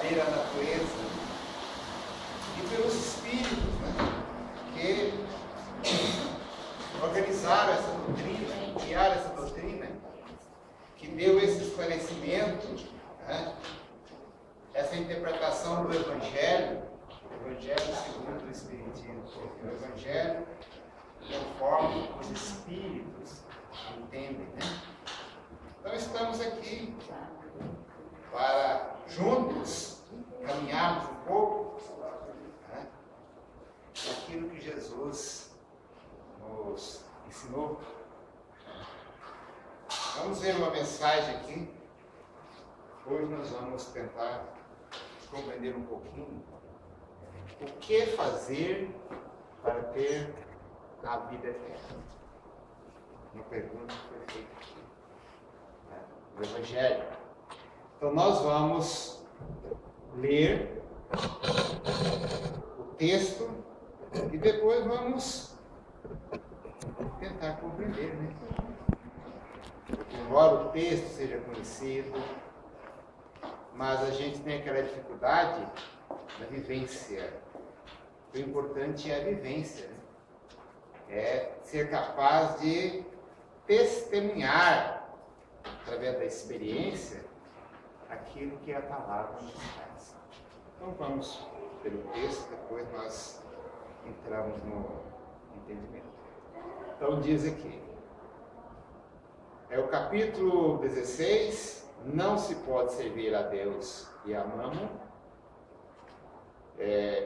verdadeira natureza e pelos espíritos, né, que organizaram essa doutrina, criaram essa doutrina, que deu esse esclarecimento, né, essa interpretação do Evangelho segundo o Espiritismo, o Evangelho conforme os espíritos entendem, né? Então estamos aqui para juntos caminharmos um pouco, né, naquilo que Jesus nos ensinou. Vamos ver uma mensagem aqui. Hoje nós vamos tentar compreender um pouquinho o que fazer para ter a vida eterna. Uma pergunta que foi feita aqui, né, no Evangelho. Então nós vamos ler o texto e depois vamos tentar compreender, né? Embora o texto seja conhecido, mas a gente tem aquela dificuldade da vivência. O importante é a vivência, né? É ser capaz de testemunhar, através da experiência, aquilo que a palavra nos traz. Então vamos pelo texto, depois nós entramos no entendimento. Então diz aqui, é o capítulo 16, não se pode servir a Deus e a Mamon.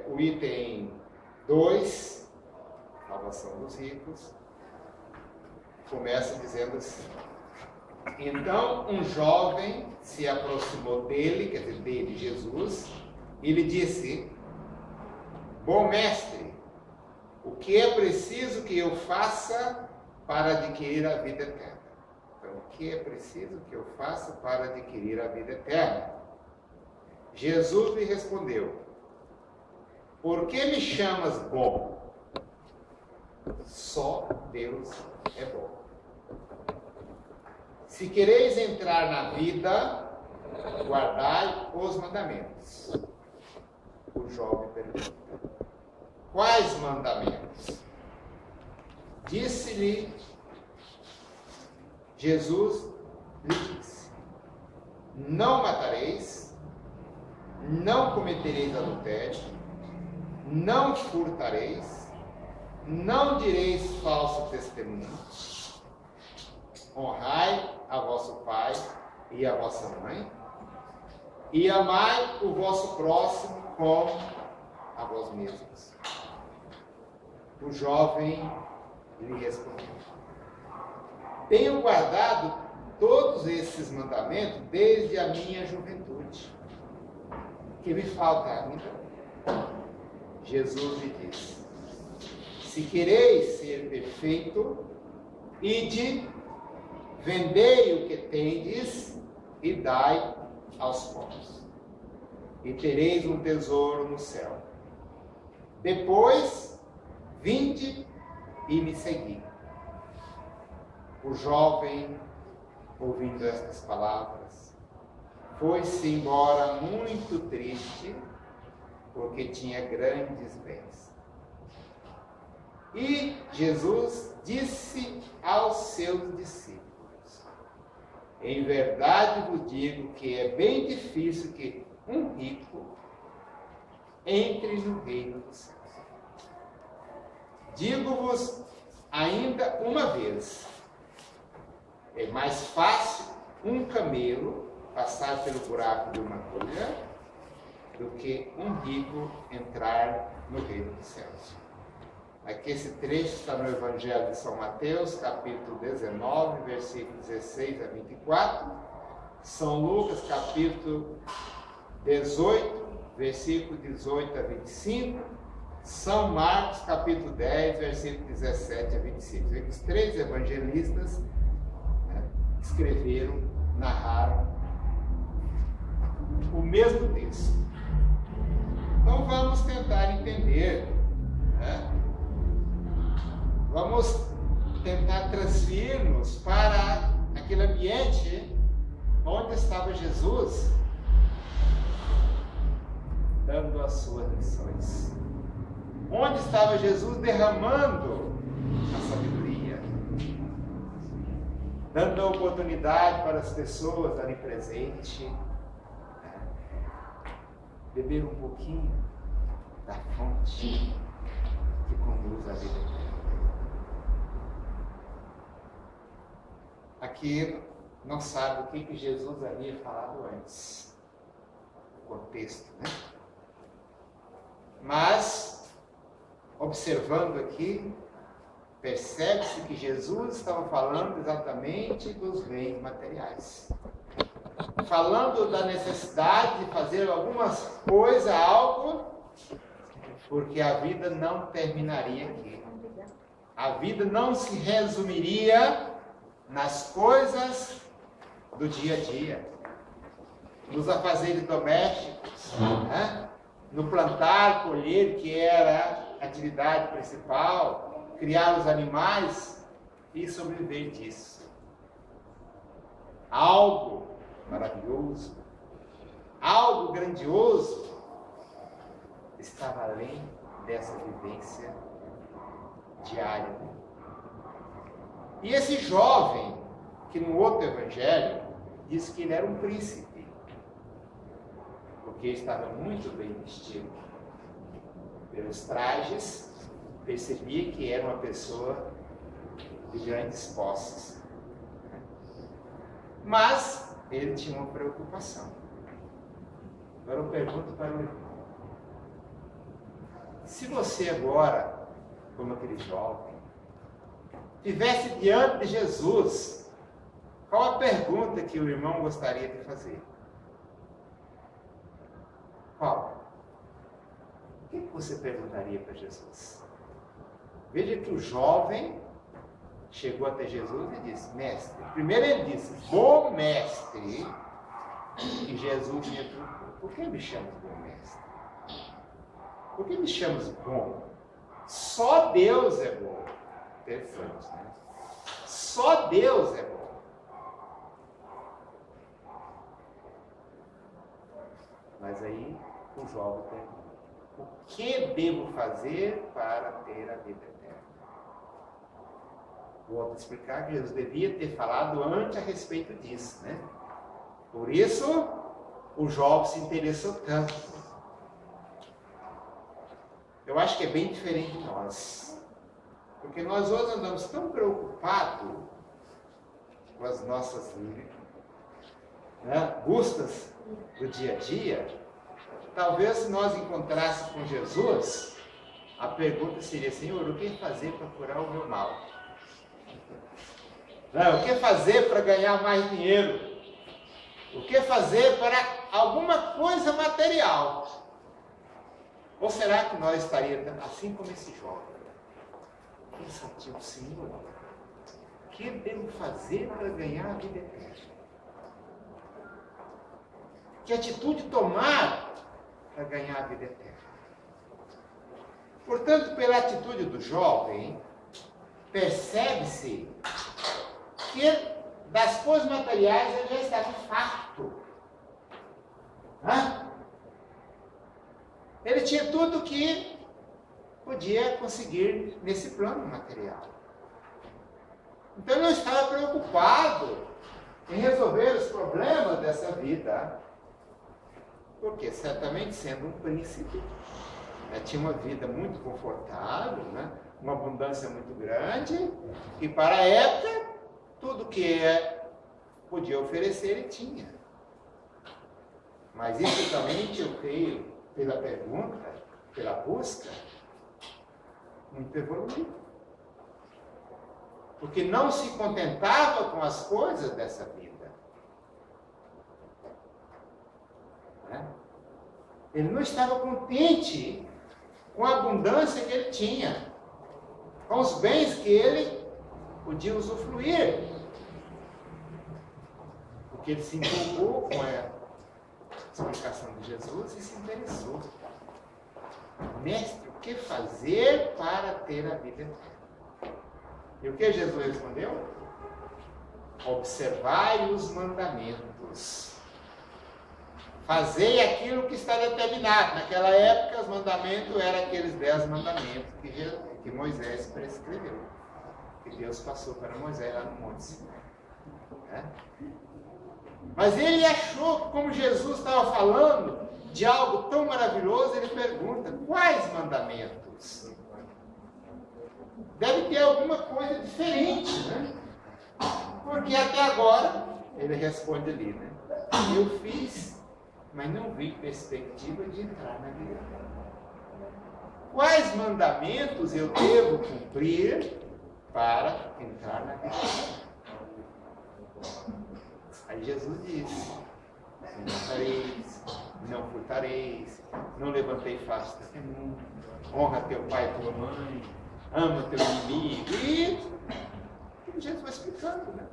O item 2, salvação dos ricos, começa dizendo assim: então um jovem se aproximou dele, quer dizer, dele, Jesus, e lhe disse: bom mestre, o que é preciso que eu faça para adquirir a vida eterna? Então, o que é preciso que eu faça para adquirir a vida eterna? Jesus lhe respondeu: por que me chamas bom? Só Deus é bom. Se quereis entrar na vida, guardai os mandamentos. O jovem pergunta: quais mandamentos? Disse-lhe Jesus, lhe disse: não matareis, não cometereis adultério, não furtareis, não direis falso testemunho, honrai a vosso pai e a vossa mãe, e amai o vosso próximo como a vós mesmos. O jovem lhe respondeu: tenho guardado todos esses mandamentos desde a minha juventude. Que me falta ainda? Jesus lhe disse: se quereis ser perfeito, ide, vendei o que tendes e dai aos pobres, e tereis um tesouro no céu. Depois, vinde e me segui. O jovem, ouvindo estas palavras, foi-se embora muito triste, porque tinha grandes bens. E Jesus disse aos seus discípulos: em verdade vos digo que é bem difícil que um rico entre no reino dos céus. Digo-vos ainda uma vez: é mais fácil um camelo passar pelo buraco de uma agulha do que um rico entrar no reino dos céus. Aqui esse trecho está no Evangelho de São Mateus, capítulo 19, versículos 16 a 24. São Lucas, capítulo 18, versículo 18 a 25. São Marcos, capítulo 10, versículo 17 a 25. Os três evangelistas, né, escreveram, narraram o mesmo texto. Então vamos tentar entender, né? Vamos tentar transferir-nos para aquele ambiente onde estava Jesus as suas lições? Onde estava Jesus derramando a sabedoria? Dando a oportunidade para as pessoas ali presentes, né, beber um pouquinho da fonte que conduz à vida eterna. Aqui não sabe o que Jesus havia falado antes, o contexto, né? Mas, observando aqui, percebe-se que Jesus estava falando exatamente dos bens materiais. Falando da necessidade de fazer algumas coisas, algo, porque a vida não terminaria aqui. A vida não se resumiria nas coisas do dia a dia, nos afazeres domésticos, né? No plantar, colher, que era a atividade principal, criar os animais e sobreviver disso. Algo maravilhoso, algo grandioso estava além dessa vivência diária. E esse jovem, que no outro evangelho diz que ele era um príncipe, porque estava muito bem vestido. Pelos trajes, percebia que era uma pessoa de grandes posses. Mas ele tinha uma preocupação. Agora eu pergunto para o irmão: se você agora, como aquele jovem, estivesse diante de Jesus, qual a pergunta que o irmão gostaria de fazer? Qual? O que você perguntaria para Jesus? Veja que o jovem chegou até Jesus e disse: mestre. Primeiro ele disse: bom mestre. E Jesus lhe perguntou: por que me chamas bom mestre? Por que me chamas bom? Só Deus é bom. Interessante, né? Só Deus é bom. Mas aí o jovem pergunta: o que devo fazer para ter a vida eterna? Vou explicar que Jesus devia ter falado antes a respeito disso, né? Por isso, o jovem se interessou tanto. Eu acho que é bem diferente de nós. Porque nós hoje andamos tão preocupados com as nossas buscas do dia a dia. Talvez se nós encontrássemos com Jesus, a pergunta seria: Senhor, o que fazer para curar o meu mal? O que fazer para ganhar mais dinheiro? O que fazer para alguma coisa material? Ou será que nós estaríamos assim como esse jovem? Pensativo: Senhor, o que devo fazer para ganhar a vida eterna? Que atitude tomar para ganhar a vida eterna? Portanto, pela atitude do jovem, percebe-se que das coisas materiais ele já estava farto. Ele tinha tudo que podia conseguir nesse plano material. Então ele não estava preocupado em resolver os problemas dessa vida. Porque certamente, sendo um príncipe, tinha uma vida muito confortável, uma abundância muito grande, e para a época, tudo que podia oferecer ele tinha. Mas isso também, eu creio, pela pergunta, pela busca, muito evoluído. Porque não se contentava com as coisas dessa vida. Ele não estava contente com a abundância que ele tinha, com os bens que ele podia usufruir. Porque ele se empolgou com a explicação de Jesus e se interessou. Mestre, o que fazer para ter a vida eterna? E o que Jesus respondeu? Observai os mandamentos. Fazei aquilo que está determinado. Naquela época, os mandamentos eram aqueles 10 mandamentos que Moisés prescreveu, que Deus passou para Moisés lá no Monte Sinai. Né? Mas ele achou que, como Jesus estava falando de algo tão maravilhoso, ele pergunta: quais mandamentos? Deve ter alguma coisa diferente, né? Porque até agora, ele responde ali, né? Eu fiz, mas não vi perspectiva de entrar na vida. Quais mandamentos eu devo cumprir para entrar na vida? Aí Jesus disse: não matareis, não furtareis, não levantei falso testemunho, honra teu pai e tua mãe, ama teu inimigo. E Jesus vai explicando, né?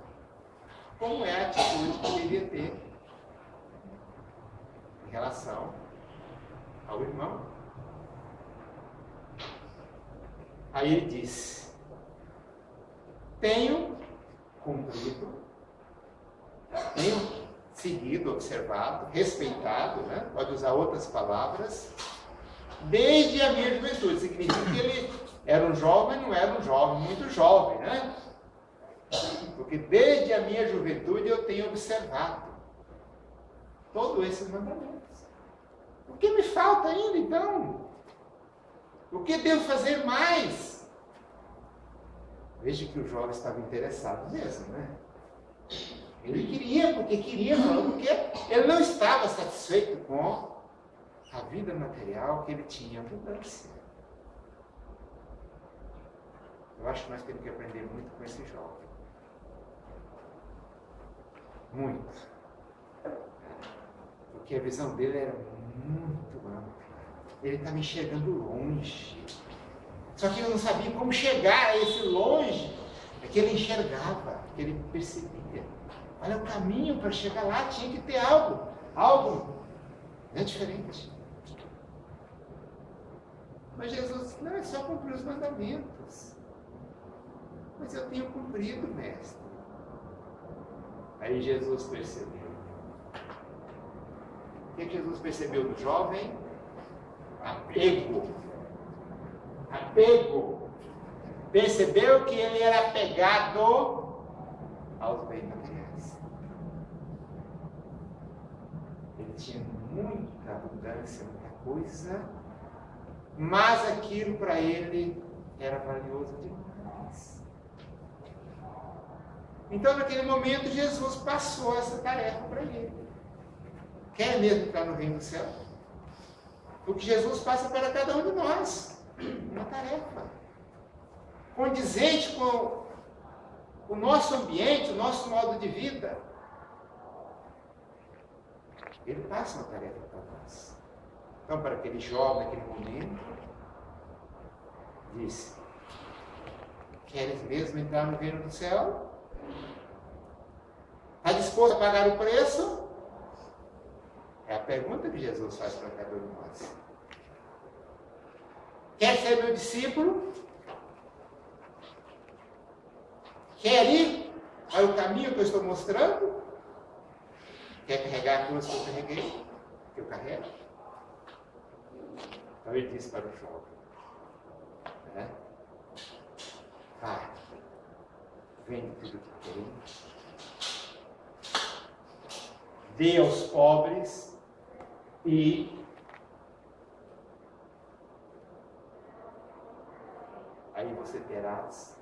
Como é a atitude que deveria ter em relação ao irmão. Aí ele diz: tenho cumprido, tenho seguido, observado, respeitado, né? Pode usar outras palavras, desde a minha juventude. Significa que ele era um jovem, mas não era um jovem muito jovem, né? Porque desde a minha juventude eu tenho observado todos esses mandamentos. O que me falta ainda, então? O que devo fazer mais? Veja que o jovem estava interessado mesmo, né? Ele queria, porque ele não estava satisfeito com a vida material que ele tinha abundância. Eu acho que nós temos que aprender muito com esse jovem. Muito. Porque a visão dele era muito ampla. Ele estava enxergando longe. Só que ele não sabia como chegar a esse longe. É que ele enxergava, que ele percebia. Olha, o caminho para chegar lá tinha que ter algo diferente. Mas Jesus disse: não, é só cumprir os mandamentos. Mas eu tenho cumprido, mestre. Aí Jesus percebeu. O que Jesus percebeu do jovem? Apego. Percebeu que ele era apegado aos bens materiais. Ele tinha muita abundância, muita coisa, mas aquilo para ele era valioso demais. Então, naquele momento, Jesus passou essa tarefa para ele. Quer mesmo entrar no reino do céu? Porque Jesus passa para cada um de nós uma tarefa condizente com o nosso ambiente, o nosso modo de vida. Ele passa uma tarefa para nós. Então, para aquele jovem, naquele momento, disse: queres mesmo entrar no reino do céu? Está disposto a pagar o preço? É a pergunta que Jesus faz para cada um de nós. Quer ser meu discípulo? Quer ir para o caminho que eu estou mostrando? Quer carregar a cruz que eu carreguei? Que eu carrego? Então ele disse para o jovem: né? Vai, vende tudo que tem, dê aos pobres e aí você terás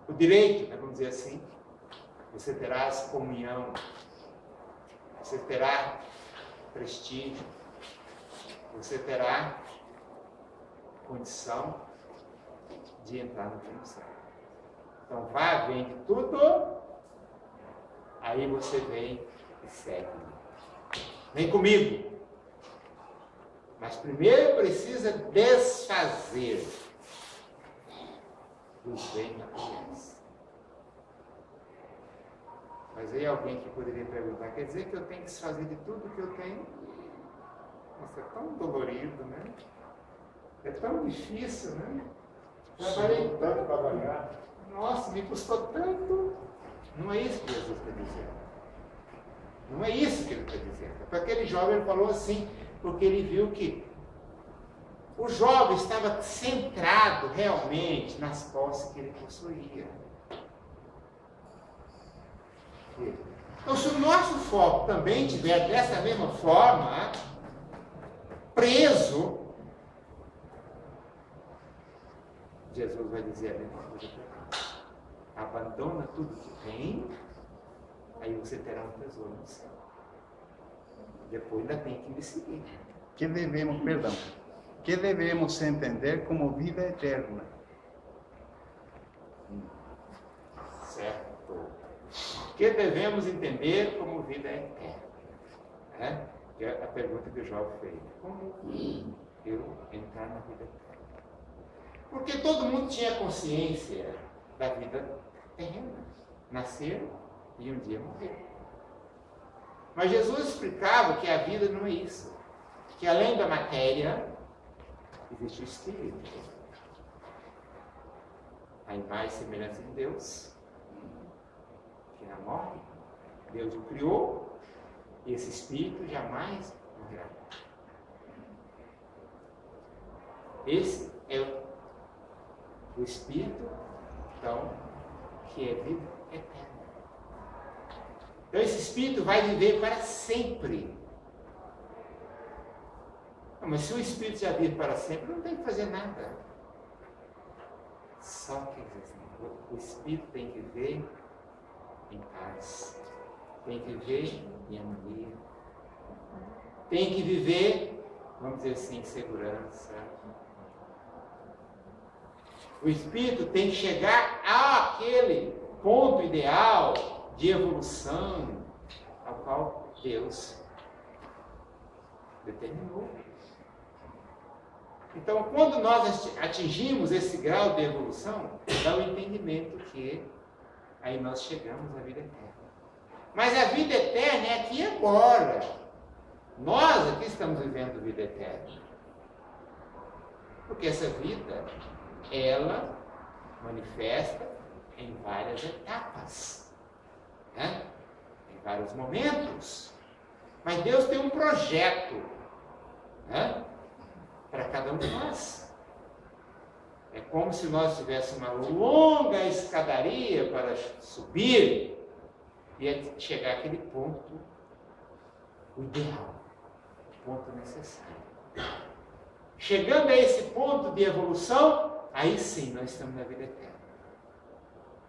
o direito, né, vamos dizer assim, você terás comunhão, você terá prestígio, você terá condição de entrar no reino do céu. Então vá, vende tudo, aí você vem e segue. Vem comigo. Mas primeiro precisa desfazer dos bens materiais. Mas aí alguém que poderia perguntar: quer dizer que eu tenho que desfazer de tudo que eu tenho? Nossa, é tão dolorido, né? É tão difícil, né? Trabalhei tanto para ganhar. Nossa, me custou tanto. Não é isso que Jesus está dizendo. Não é isso que ele está dizendo. Para aquele jovem ele falou assim, porque ele viu que o jovem estava centrado realmente nas posses que ele possuía. Então, se o nosso foco também estiver dessa mesma forma, preso, Jesus vai dizer a mesma coisa para nós. Abandona tudo que tem, aí você terá um tesouro no céu. Depois ainda tem que me seguir. Que devemos entender como vida eterna. Certo. Que devemos entender como vida eterna. Né? Que é a pergunta que o jovem fez. Como eu entrar na vida eterna? Porque todo mundo tinha consciência da vida terrena. Nascer e um dia morrer. Mas Jesus explicava que a vida não é isso. Que além da matéria, existe o Espírito. A imagem e semelhança de Deus, que não morre. Deus o criou, e esse Espírito jamais morrerá. Esse é o Espírito, então, que é vida eterna. Então esse Espírito vai viver para sempre. Não, mas se o Espírito já vive para sempre, não tem que fazer nada. Só que o Espírito tem que viver em paz. Tem que viver em harmonia. Tem que viver, vamos dizer assim, em segurança. O Espírito tem que chegar àquele ponto ideal de evolução ao qual Deus determinou. Então, quando nós atingimos esse grau de evolução, dá o entendimento que aí nós chegamos à vida eterna. Mas a vida eterna é aqui e agora. Nós aqui estamos vivendo vida eterna. Porque essa vida, ela manifesta em várias etapas, né? Em vários momentos. Mas Deus tem um projeto, né? Para cada um de nós. É como se nós tivéssemos uma longa escadaria para subir e chegar àquele ponto, o ideal, o ponto necessário. Chegando a esse ponto de evolução, aí sim nós estamos na vida eterna.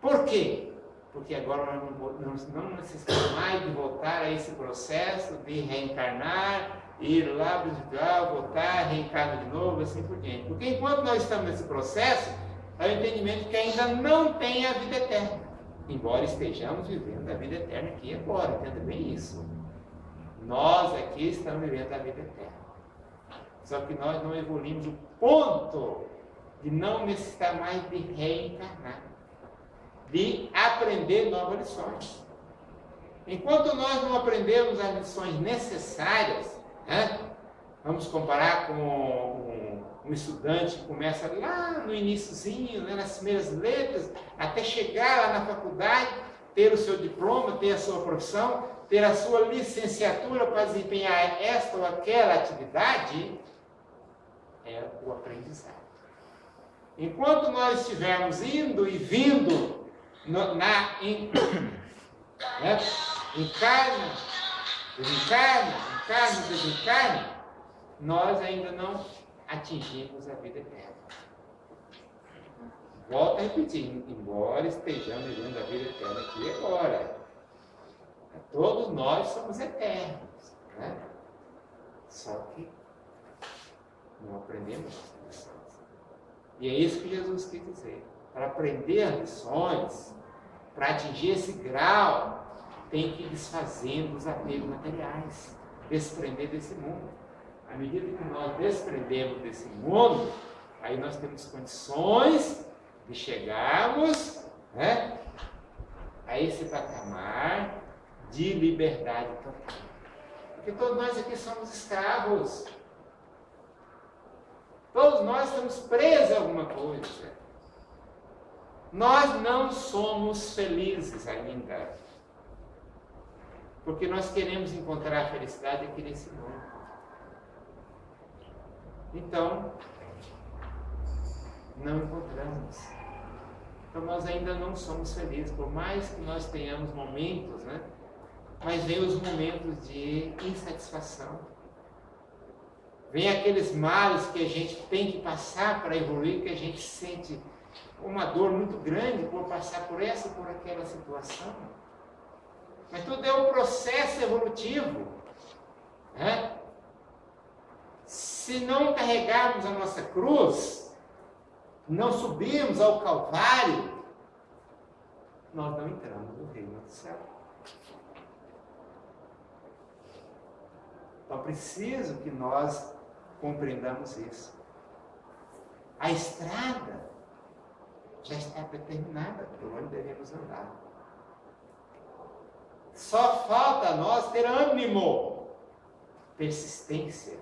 Por quê? Porque agora nós não necessitamos mais de voltar a esse processo de reencarnar, ir lá visitar, voltar, reencarnar de novo, assim por diante. Porque enquanto nós estamos nesse processo, é o entendimento que ainda não tem a vida eterna. Embora estejamos vivendo a vida eterna aqui e agora, entenda bem isso. Nós aqui estamos vivendo a vida eterna. Só que nós não evoluímos o ponto de não necessitar mais de reencarnar, de aprender novas lições. Enquanto nós não aprendemos as lições necessárias, né? Vamos comparar com um estudante que começa lá no iniciozinho, né, nas primeiras letras, até chegar lá na faculdade, ter o seu diploma, ter a sua profissão, ter a sua licenciatura para desempenhar esta ou aquela atividade, é o aprendizado. Enquanto nós estivermos indo e vindo né, encarna, desencarna, nós ainda não atingimos a vida eterna. Volto a repetir, embora estejamos vivendo a vida eterna aqui e agora, todos nós somos eternos, né? Só que não aprendemos as lições. E é isso que Jesus quis dizer. Para aprender as lições, para atingir esse grau, tem que ir desfazendo os apegos materiais, desprender desse mundo. À medida que nós desprendemos desse mundo, aí nós temos condições de chegarmos, né, a esse patamar de liberdade total. Porque todos nós aqui somos escravos. Todos nós estamos presos a alguma coisa. Nós não somos felizes ainda. Porque nós queremos encontrar a felicidade aqui nesse mundo. Então, não encontramos. Então nós ainda não somos felizes, por mais que nós tenhamos momentos, né? Mas vem os momentos de insatisfação. Vem aqueles males que a gente tem que passar para evoluir, que a gente sente uma dor muito grande por passar por essa ou por aquela situação. Mas tudo é um processo evolutivo, né? Se não carregarmos a nossa cruz, não subirmos ao Calvário, nós não entramos no reino do céu. Então, preciso que nós compreendamos isso. A estrada já está determinada por onde devemos andar. Só falta a nós ter ânimo, persistência.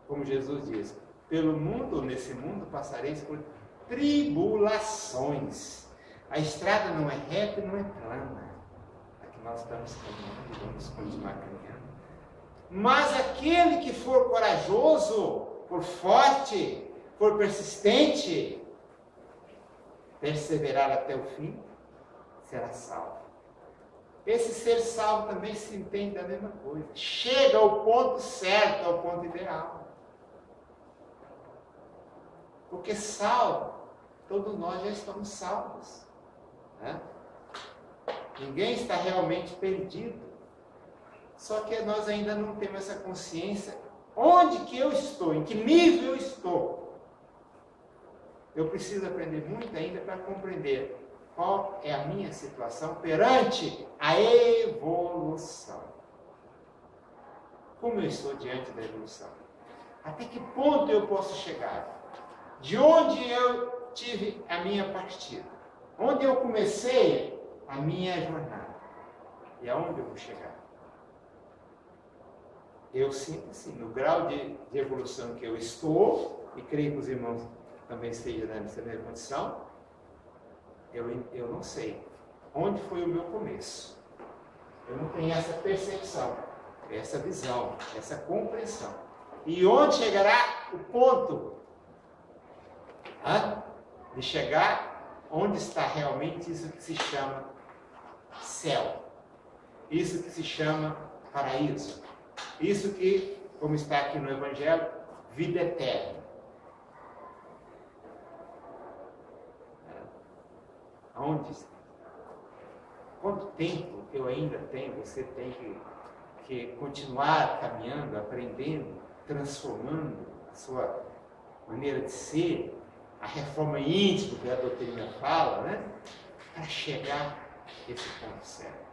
Como Jesus diz, pelo mundo, nesse mundo, passareis por tribulações. A estrada não é reta e não é plana. Aqui nós estamos caminhando e vamos continuar caminhando. Mas aquele que for corajoso, for forte, for persistente, perseverar até o fim, será salvo. Esse ser salvo também se entende da mesma coisa. Chega ao ponto certo, ao ponto ideal. Porque salvo, todos nós já estamos salvos, né? Ninguém está realmente perdido. Só que nós ainda não temos essa consciência. Onde que eu estou? Em que nível eu estou? Eu preciso aprender muito ainda para compreender qual é a minha situação perante a evolução. Como eu estou diante da evolução? Até que ponto eu posso chegar? De onde eu tive a minha partida? Onde eu comecei a minha jornada? E aonde eu vou chegar? Eu sinto assim, no grau de evolução que eu estou, e creio que os irmãos também estejam nessa mesma condição, eu não sei onde foi o meu começo. Eu não tenho essa percepção, essa visão, essa compreensão. E onde chegará o ponto de chegar onde está realmente isso que se chama céu, isso que se chama paraíso, isso que, como está aqui no Evangelho, vida eterna. Aonde está? Quanto tempo eu ainda tenho, você tem que continuar caminhando, aprendendo, transformando a sua maneira de ser, a reforma íntima que a doutrina fala, né? Para chegar a esse ponto certo.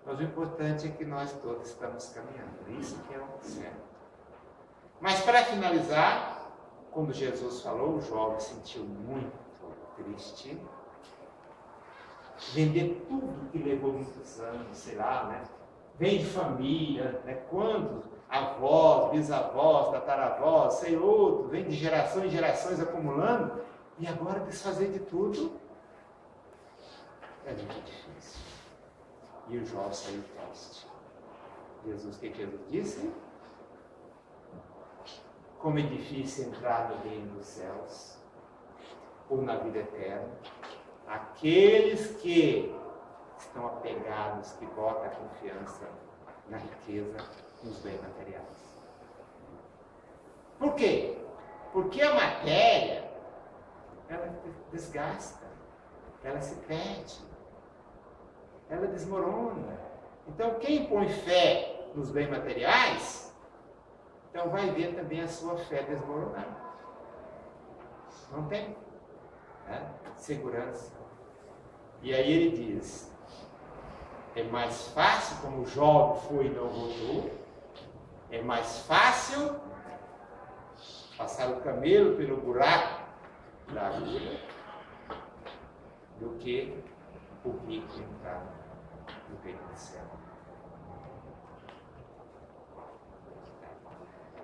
Mas o importante é que nós todos estamos caminhando. Isso que é o certo. Mas para finalizar, quando Jesus falou, o jovem sentiu muito triste. Vender tudo que levou muitos anos, sei lá, né? Vem de família, né? Quantos avós, bisavós, tataravós, sei outro, vem de gerações em gerações acumulando, e agora desfazer de tudo é muito difícil. E o jovem saiu triste. Jesus, o que Jesus disse? Como é difícil entrar no reino dos céus, ou na vida eterna, aqueles que estão apegados, que botam a confiança na riqueza, nos bens materiais. Por quê? Porque a matéria, ela desgasta, ela se perde, ela desmorona. Então, quem põe fé nos bens materiais, então vai ver também a sua fé desmoronar. Não tem, né? Segurança. E aí ele diz, é mais fácil, como o jovem foi e não voltou, é mais fácil passar o camelo pelo buraco da agulha do que o rico entrar no reino do céu.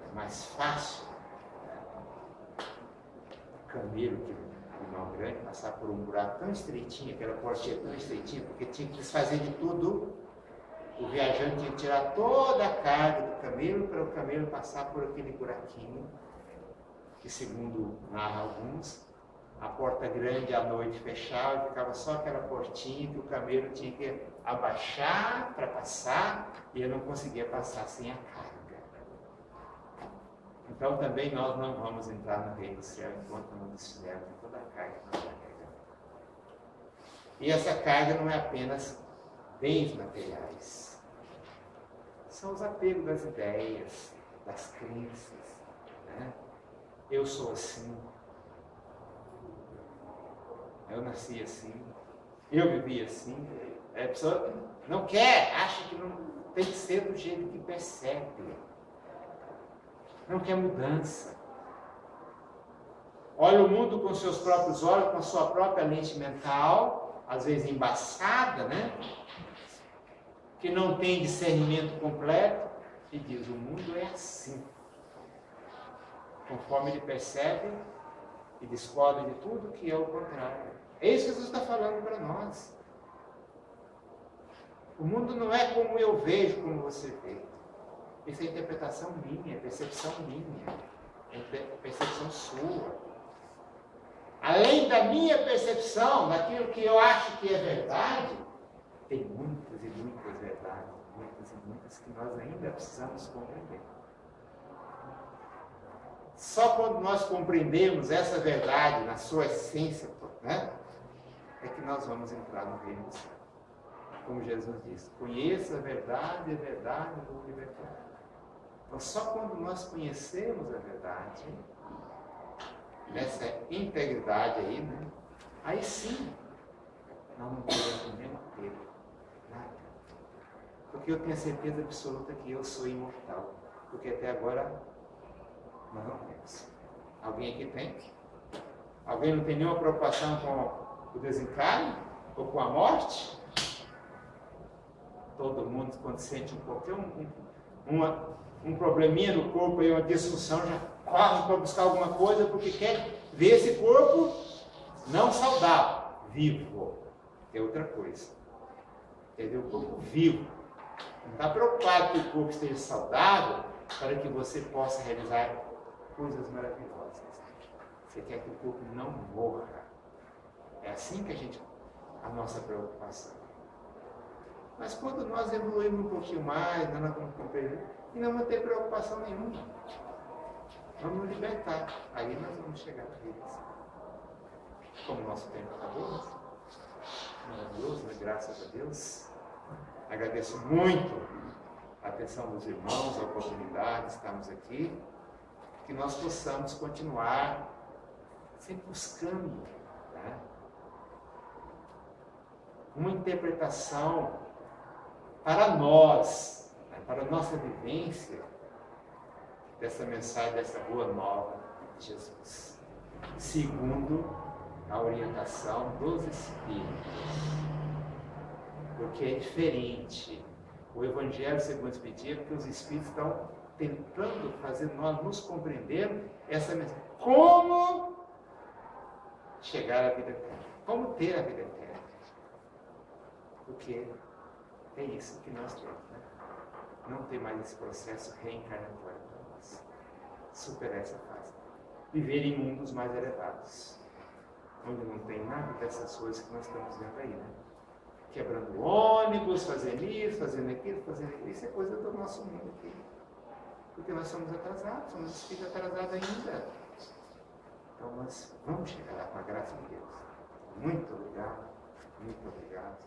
É mais fácil o camelo que irmão grande, passar por um buraco tão estreitinho, aquela portinha tão estreitinha, porque tinha que desfazer de tudo. O viajante tinha que tirar toda a carga do camelo para o camelo passar por aquele buraquinho, que segundo narra alguns, a porta grande à noite fechava e ficava só aquela portinha que o camelo tinha que abaixar para passar e ele não conseguia passar sem a carga. Então também nós não vamos entrar no reino do céu enquanto não desfizermos toda a carga que nós carregamos. E essa carga não é apenas bens materiais. São os apegos das ideias, das crenças. Né? Eu sou assim. Eu nasci assim. Eu vivi assim. A pessoa não quer, acha que não tem que ser do jeito que percebe. Não quer mudança. Olha o mundo com seus próprios olhos, com a sua própria lente mental, às vezes embaçada, né? Que não tem discernimento completo, e diz, o mundo é assim. Conforme ele percebe e descobre de tudo que é o contrário. É isso que Jesus está falando para nós. O mundo não é como eu vejo, como você vê. Isso é interpretação minha, percepção minha, percepção sua. Além da minha percepção, daquilo que eu acho que é verdade, tem muitas e muitas verdades, muitas e muitas que nós ainda precisamos compreender. Só quando nós compreendemos essa verdade na sua essência, né, é que nós vamos entrar no reino do céu. Como Jesus disse, conheça a verdade vos libertará. Então, só quando nós conhecemos a verdade, nessa integridade aí, né, aí sim, nós não teremos nenhum apego, nada. Porque eu tenho a certeza absoluta que eu sou imortal. Porque até agora, nós não temos. Alguém aqui tem? Alguém não tem nenhuma preocupação com o desencarne? Ou com a morte? Todo mundo, quando sente um probleminha no corpo, uma disfunção, já corre para buscar alguma coisa, porque quer ver esse corpo não saudável, vivo. É outra coisa. Quer ver o corpo vivo. Não está preocupado que o corpo esteja saudável para que você possa realizar coisas maravilhosas. Você quer que o corpo não morra. É assim que a nossa preocupação. Mas quando nós evoluímos um pouquinho mais, nós vamos compreender e não vamos ter preocupação nenhuma. Vamos nos libertar. Aí nós vamos chegar a eles. Como o nosso tempo acabou, maravilhoso, né? Graças a Deus. Agradeço muito a atenção dos irmãos, a oportunidade de estarmos aqui. Que nós possamos continuar sempre buscando, né, uma interpretação para nós, né, para a nossa vivência dessa mensagem, dessa boa nova de Jesus, segundo a orientação dos Espíritos. Porque é diferente. O Evangelho segundo o Espiritismo, porque os Espíritos estão tentando fazer nós nos compreendermos essa mensagem. Como chegar à vida eterna? Como ter a vida eterna? Porque é isso que nós temos, né? Não ter mais esse processo reencarnatório para nós. Superar essa fase. Viver em mundos mais elevados. Onde não tem nada dessas coisas que nós estamos vendo aí, né? Quebrando ônibus, fazendo isso, fazendo aquilo, fazendo aquilo. Isso é coisa do nosso mundo aqui. Porque nós somos atrasados, somos espíritos atrasados ainda. Então nós vamos chegar lá com a graça de Deus. Muito obrigado, muito obrigado.